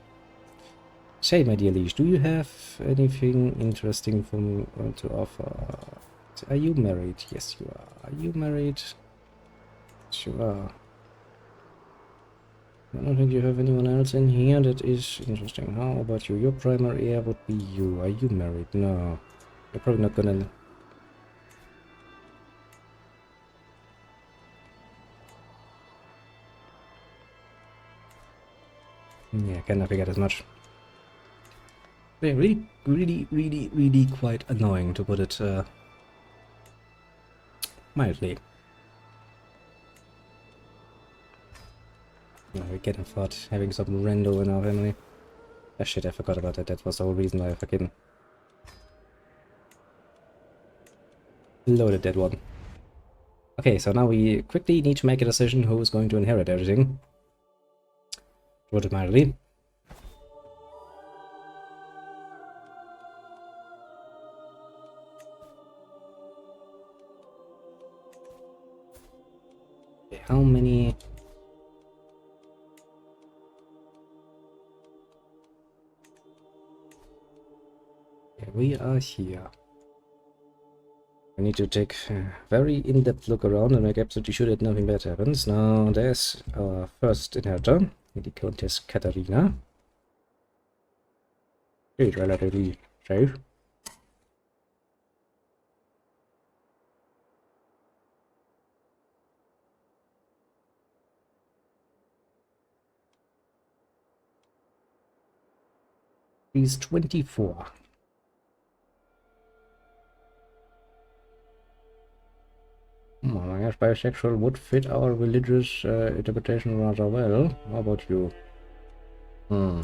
Say, my dear liege, do you have anything interesting from to offer? Are you married? Yes, you are. Are you married? Yes, you are. I don't think you have anyone else in here that is interesting. How about you? Your primary heir would be you. Are you married? No. You're probably not gonna... Yeah, kind of figured as much. They're really quite annoying, to put it mildly. No, we can't afford having some rando in our family. Ah shit, I forgot about that. That was the whole reason why I fucking loaded that one. Okay, so now we quickly need to make a decision who is going to inherit everything. Put it mildly. Okay, how many... Okay, we are here. I need to take a very in-depth look around and make absolutely sure that nothing bad happens. Now, there's our first inheritor, the Countess Katarina. She's relatively safe. She's 24. Oh, I guess bisexual would fit our religious interpretation rather well. How about you? Hmm.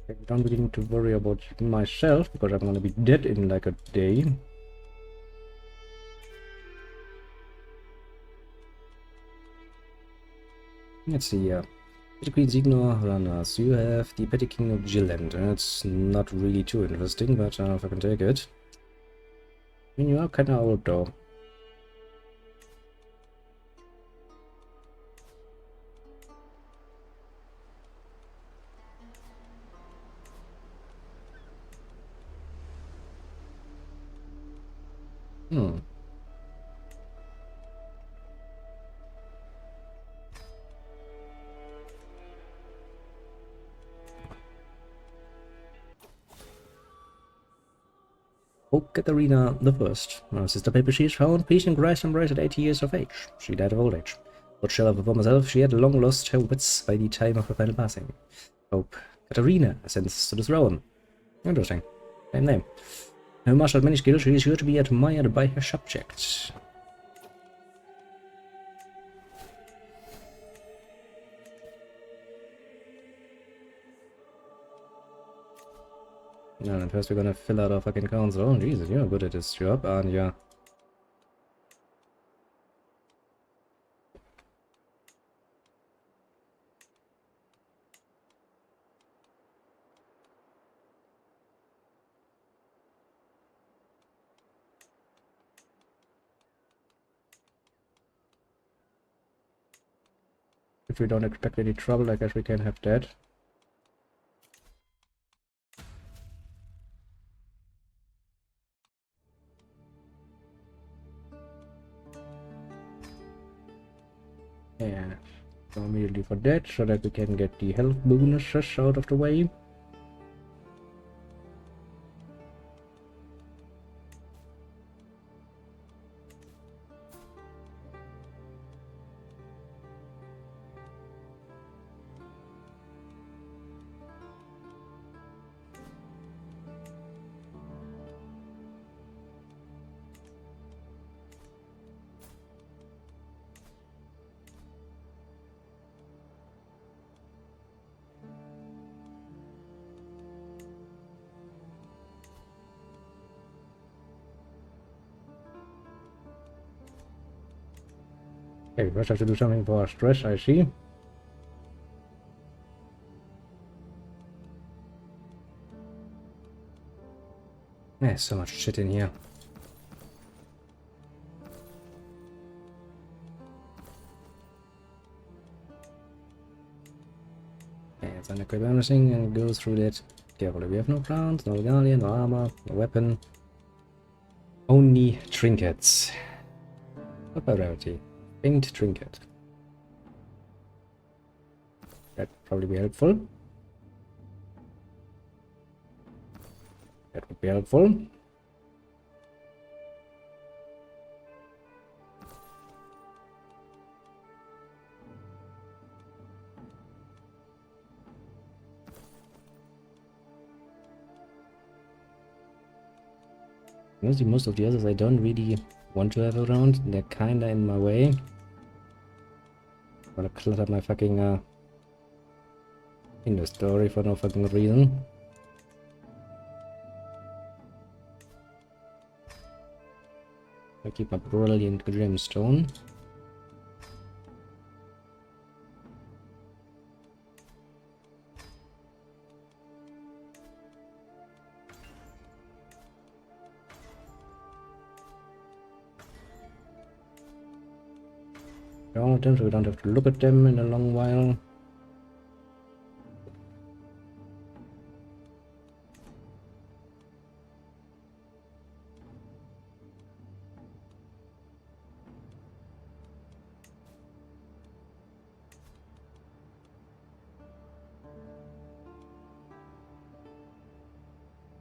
I don't really need to worry about myself because I'm gonna be dead in like a day. Let's see here. Petty Queen Signor Runners. You have the Petty King of Gilland. It's not really too interesting, but I don't know if I can take it. I mean, you are kinda old though. Hmm. Pope Katharina the First. Our sister papacy is found peace and grace embraced at 80 years of age. She died of old age. What shall I perform myself? She had long lost her wits by the time of her final passing. Pope Katharina ascends to the throne. Interesting. Same name. Her marshaled many skills, she is sure to be admired by her subjects. No, and first we're gonna fill out our fucking council. Oh, Jesus, you're good at this job, aren't you? If we don't expect any trouble, I guess we can have that. Yeah, so immediately for that, so that we can get the health bonuses out of the way. Okay, first I have to do something for stress, I see. There's so much shit in here. Okay, let's unequip everything and go through that carefully. We have no crowns, no guardian, no armor, no weapon. Only trinkets. What by rarity? Winged trinket. That'd probably be helpful. That would be helpful. Honestly, most of the others I don't really want to have around. They're kinda in my way. Gonna clutter my fucking inventory for no fucking reason. I keep my brilliant gemstone. All of them, so we don't have to look at them in a long while.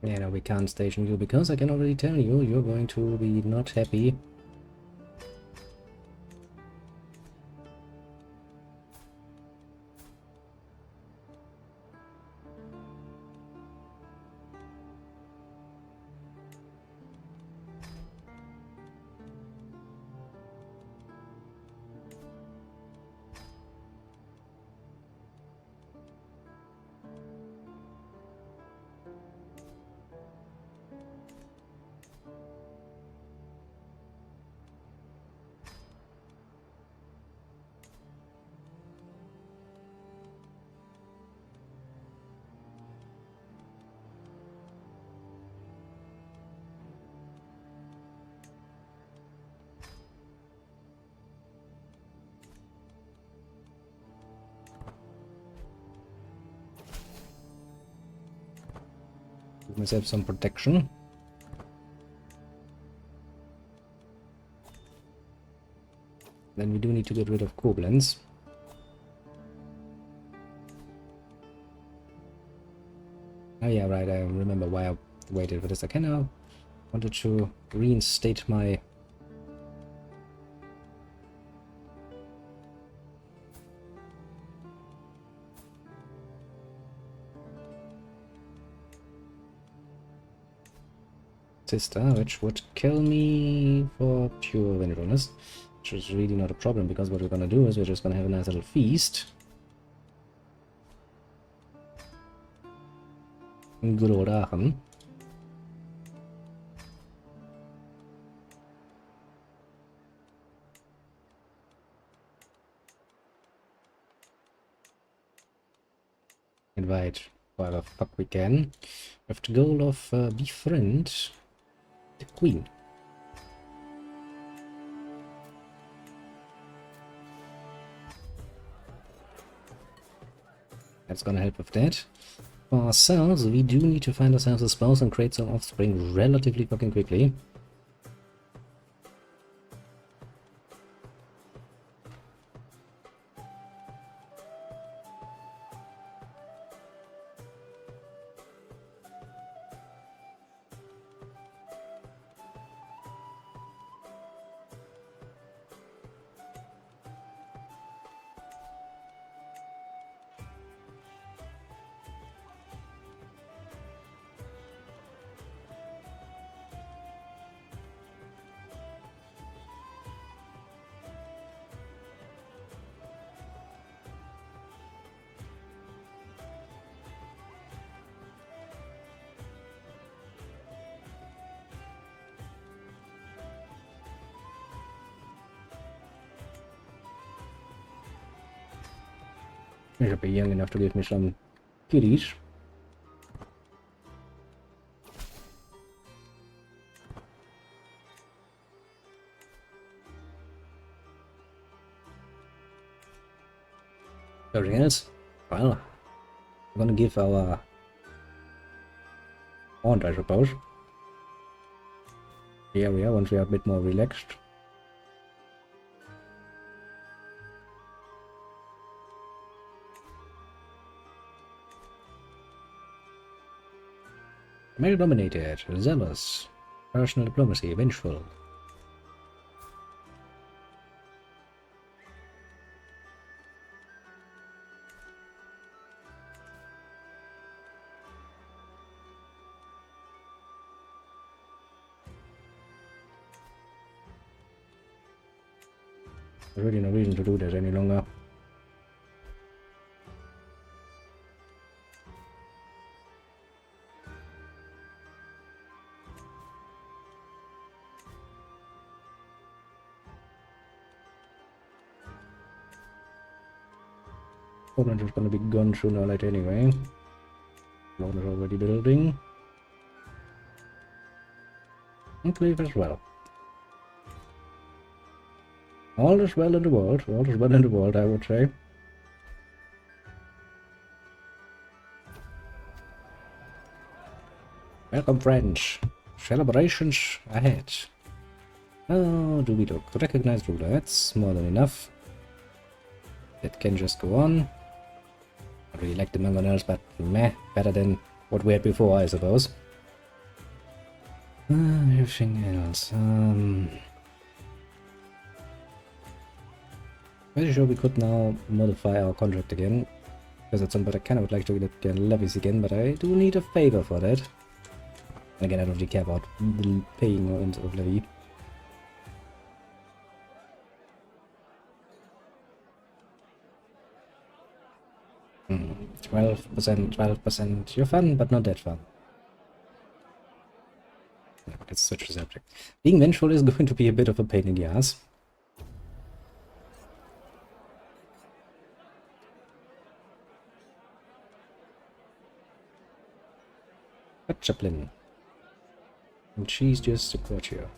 Yeah, no, we can't station you because I can already tell you, you're going to be not happy. Give myself some protection. Then we do need to get rid of goblins. Oh yeah, right, I remember why I waited for this. I kinda wanted to reinstate my sister, which would kill me for pure vengefulness, which is really not a problem because what we're gonna do is we're just gonna have a nice little feast. Good old Aachen. Invite whatever fuck we can, with the goal of befriend the queen. That's gonna help with that. For ourselves, we do need to find ourselves a spouse and create some offspring relatively fucking quickly. You should be young enough to give me some kitties. Everything else? Well, we're gonna give our aunt, I suppose, the area once we are a bit more relaxed. Male dominated, zealous, personal diplomacy, vengeful. There's really no reason to do this any longer. Poland is gonna be gone sooner or later anyway. Rome is already building. And Cleve as well. All is well in the world. All is well in the world, I would say. Welcome, friends. Celebrations ahead. Oh, do we look? Recognized ruler. That's more than enough. That can just go on. I really like the mangonels, but meh, better than what we had before, I suppose. Everything else. Pretty sure we could now modify our contract again. Because at some point I kind of would like to get levies again, but I do need a favor for that. And again, I don't really care about the paying of levy. 12%, 12%. You're fun, but not that fun. Let's switch the subject. Being vengeful is going to be a bit of a pain in the ass. But Chaplin. And she's just a courtier.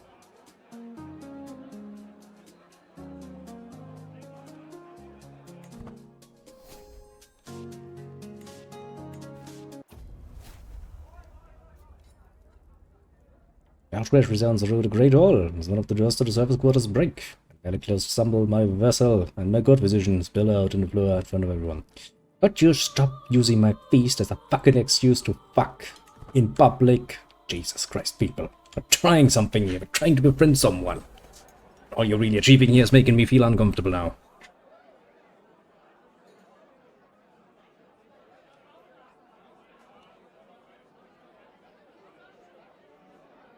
Archway resounds through the Great Hall as one of the doors to the service quarters break. Calicles stumble my vessel, and my god physician spill out in the floor in front of everyone. But you stop using my feast as a fucking excuse to fuck in public. Jesus Christ, people. We're trying something here. We're trying to befriend someone. All you're really achieving here is making me feel uncomfortable now.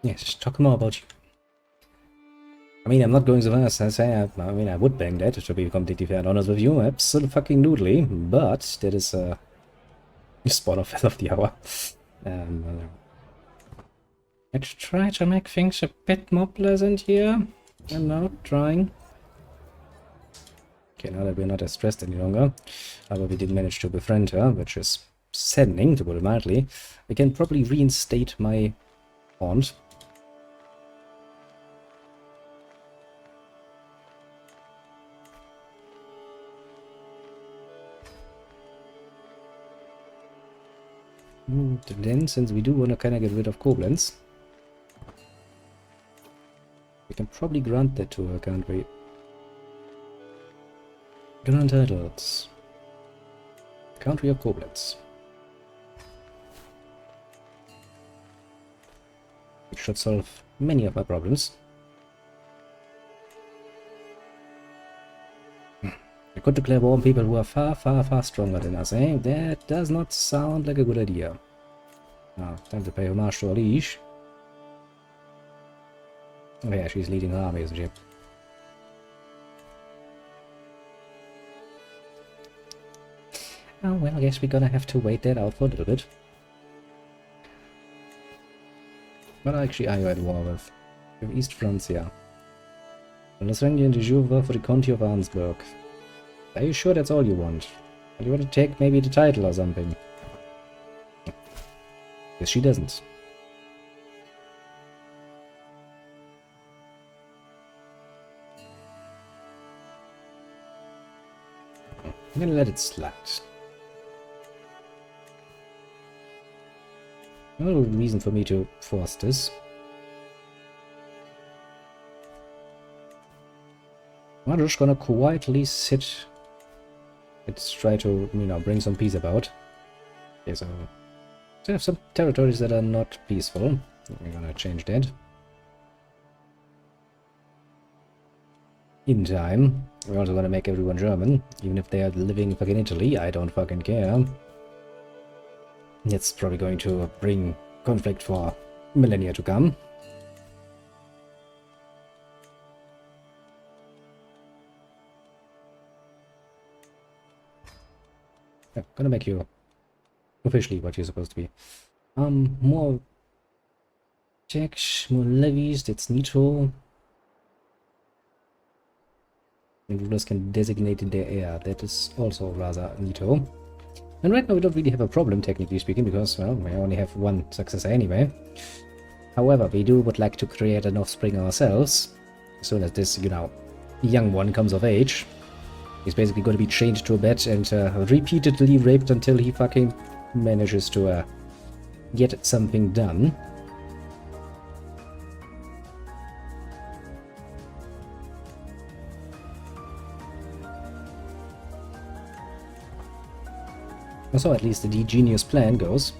Yes, just talk more about you. I mean, I'm not going so far as I say, I mean, I would bang that, to be completely fair and honest with you, absolutely, but that is a spawn of Fell of the Hour. Let's try to make things a bit more pleasant here. I'm now trying. Okay, now that we're not as stressed any longer, but we did manage to befriend her, which is saddening, to put it mildly. I can probably reinstate my aunt. Then, since we do want to kind of get rid of Koblenz, we can probably grant that to her, can't we? Grant titles. Country of Koblenz. Which should solve many of my problems. We could declare war on people who are far, far, far stronger than us, eh? That does not sound like a good idea. Now, time to pay homage to our liege. Oh yeah, she's leading her army, isn't she? Oh well, I guess we're gonna have to wait that out for a little bit. What actually are you at war with? With East Francia. The Lasrengian de Joux for the County of Arnsberg. Are you sure that's all you want? You want to take maybe the title or something? Yes, she doesn't. I'm gonna let it slide. No reason for me to force this. I'm just gonna quietly sit. Let's try to, you know, bring some peace about. Okay, so we have some territories that are not peaceful. We're gonna change that. In time. We're also gonna make everyone German, even if they are living in fucking Italy. I don't fucking care. It's probably going to bring conflict for millennia to come. Yeah, gonna make you officially what you're supposed to be. More tax, more levies, that's neato. And rulers can designate in their heir, that is also rather neato. And right now we don't really have a problem, technically speaking, because, well, we only have one successor anyway. However, we would like to create an offspring ourselves. As soon as this, you know, young one comes of age. He's basically going to be chained to a bed and repeatedly raped until he fucking manages to get something done. So at least the genius plan goes.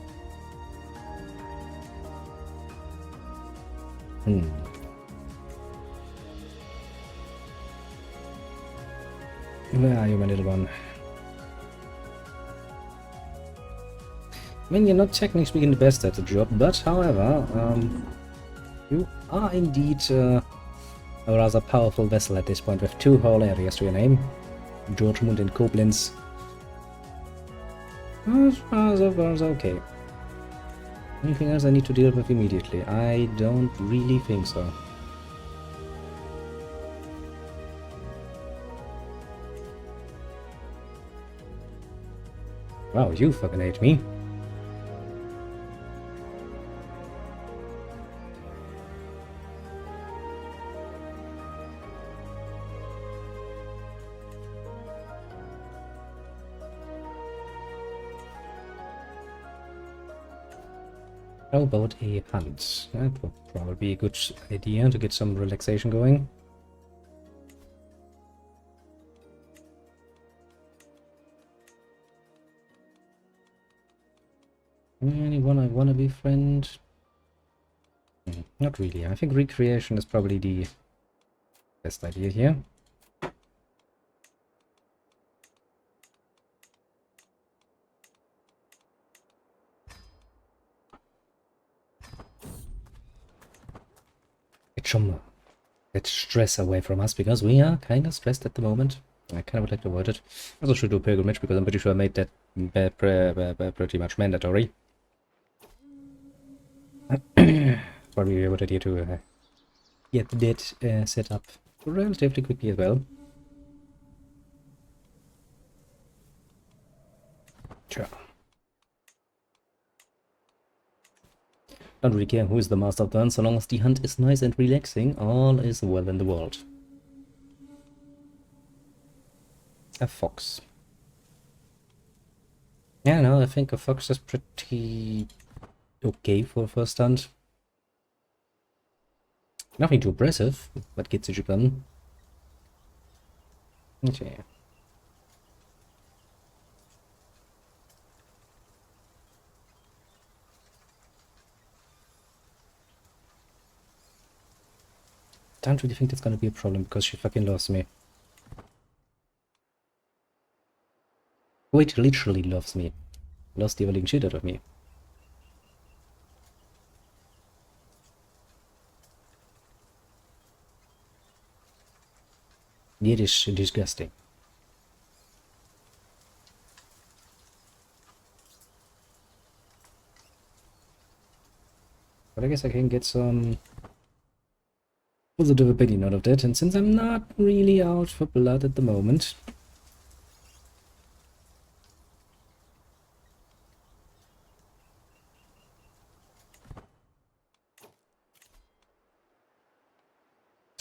Where are you, my little one? I mean, you're not technically speaking the best at the job, but however, you are indeed a rather powerful vessel at this point, with 2 whole areas to your name. Dortmund and Koblenz. That's okay. Anything else I need to deal with immediately? I don't really think so. Wow, you fucking hate me. How about a hunt? That would probably be a good idea to get some relaxation going. Anyone I want to befriend? Not really. I think recreation is probably the best idea here. Get stress away from us, because we are kind of stressed at the moment. I kind of would like to avoid it. I also should do pilgrimage, because I'm pretty sure I made that pretty much mandatory. Probably a good idea to get that set up relatively quickly as well. Sure. Don't really care who is the master of the hunt, so long as the hunt is nice and relaxing, all is well in the world. A fox. Yeah, no, I think a fox is pretty okay for a first hunt. Nothing too impressive, but gets the job done. Okay. Don't really think that's gonna be a problem, because she fucking loves me. Wait, literally loves me. Loves the living shit out of me. It is disgusting. But I guess I can get some positive opinion out of that, and since I'm not really out for blood at the moment,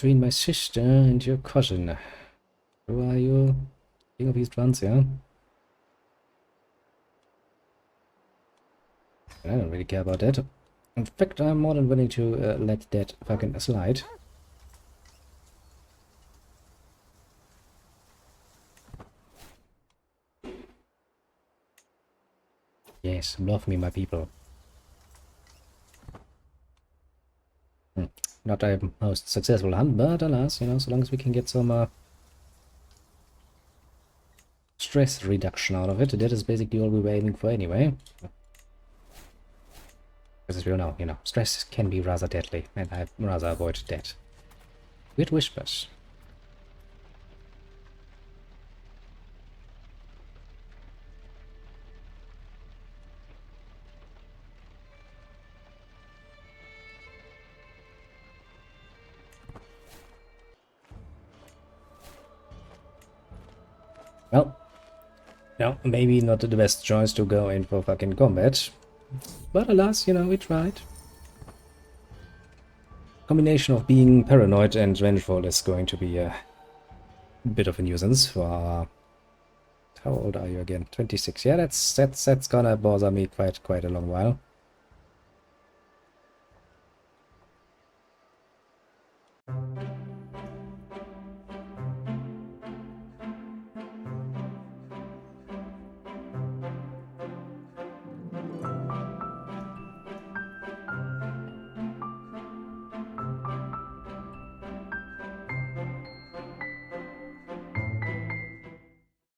between my sister and your cousin. Who are you? King of East Francia? I don't really care about that. In fact, I'm more than willing to let that fucking slide. Yes, love me, my people. Not a most successful hunt, but alas, you know, so long as we can get some stress reduction out of it, that is basically all we were aiming for anyway. Because as we all know, you know, stress can be rather deadly, and I'd rather avoid that. Weird whispers. Well, no, maybe not the best choice to go in for fucking combat. But alas, you know, we tried. Combination of being paranoid and vengeful is going to be a bit of a nuisance for... How old are you again? 26. Yeah, that's gonna bother me quite a long while.